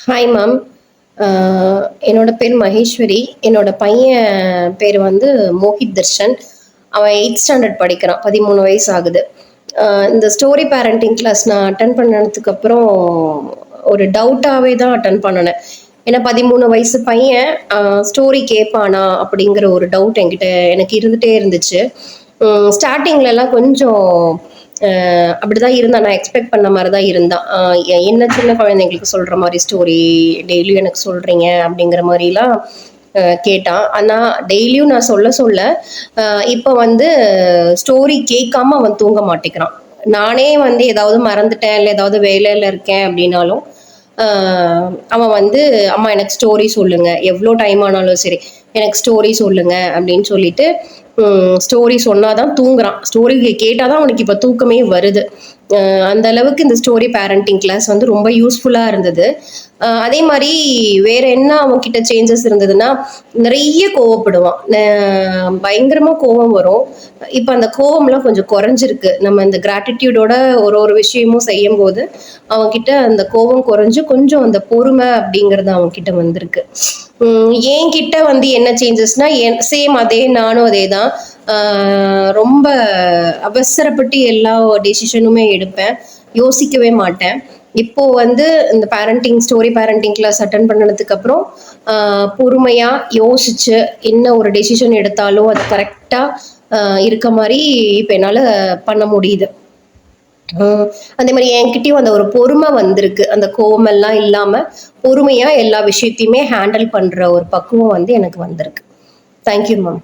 Hi ma'am. என்னோட பேர் மகேஸ்வரி. என்னோட பையன் பேர் வந்து மோஹித் தர்ஷன். அவன் 8th ஸ்டாண்டர்ட் படிக்கிறான். 13 வயசு ஆகுது. இந்த ஸ்டோரி பேரண்டிங் கிளாஸ் நான் அட்டன் பண்ணதுக்கப்புறம் ஒரு டவுட்டாகவே தான் அட்டன் பண்ணினேன். ஏன்னா 13 வயசு பையன் ஸ்டோரி கேட்பானா அப்படிங்கிற ஒரு டவுட் என்கிட்ட எனக்கு இருந்துகிட்டே இருந்துச்சு. ஸ்டார்டிங்லலாம் கொஞ்சம் அப்படிதான் இருந்தான். நான் எக்ஸ்பெக்ட் பண்ண மாதிரி தான் இருந்தான். என்ன சின்ன குழந்தைங்களுக்கு சொல்கிற மாதிரி ஸ்டோரி டெய்லியும் எனக்கு சொல்கிறீங்க அப்படிங்கிற மாதிரிலாம் கேட்டான். ஆனால் டெய்லியும் நான் சொல்ல சொல்ல இப்போ வந்து ஸ்டோரி கேட்காம அவன் தூங்க மாட்டேங்கிறான். நானே வந்து ஏதாவது மறந்துட்டேன் இல்லை ஏதாவது வேலையில் இருக்கேன் அப்படின்னாலும் அவன் வந்து அம்மா எனக்கு ஸ்டோரி சொல்லுங்க, எவ்வளோ டைம் ஆனாலும் சரி எனக்கு ஸ்டோரி சொல்லுங்க அப்படின்னு சொல்லிட்டு ஸ்டோரி சொன்னாதான் தூங்குறான். ஸ்டோரி கேட்டாதான் அவனுக்கு இப்போ தூக்கமே வருது. அந்த அளவுக்கு இந்த ஸ்டோரி பேரண்டிங் கிளாஸ் வந்து ரொம்ப யூஸ்ஃபுல்லாக இருந்தது. அதே மாதிரி வேற என்ன அவன்கிட்ட சேஞ்சஸ் இருந்ததுன்னா, நிறைய கோவப்படுவான். பயங்கரமாக கோவம் வரும். இப்போ அந்த கோவம்லாம் கொஞ்சம் குறைஞ்சிருக்கு. நம்ம இந்த கிராட்டிடியூடோட ஒரு ஒரு விஷயமும் செய்யும் போது அவன்கிட்ட அந்த கோவம் குறைஞ்சு கொஞ்சம் அந்த பொறுமை அப்படிங்கிறது அவன்கிட்ட வந்திருக்கு. என்கிட்ட வந்து என்ன சேஞ்சஸ்னா சேம் அதே நானும் அதே தான். ரொம்ப அவசரப்பட்டு எல்லா டெசிஷனுமே எடுப்பேன், யோசிக்கவே மாட்டேன். இப்போ வந்து இந்த ஸ்டோரி பேரண்டிங் கிளாஸ் அட்டன் பண்ணதுக்கு அப்புறம் பொறுமையா யோசிச்சு என்ன ஒரு டெசிஷன் எடுத்தாலும் அது கரெக்டா இருக்க மாதிரி இப்போ என்னால் பண்ண முடியுது. அதே மாதிரி என்கிட்டயும் அந்த ஒரு பொறுமை வந்திருக்கு. அந்த கோவமெல்லாம் இல்லாம பொறுமையா எல்லா விஷயத்தையுமே ஹேண்டில் பண்ற ஒரு பக்குவம் வந்து எனக்கு வந்திருக்கு. Thank you ma'am.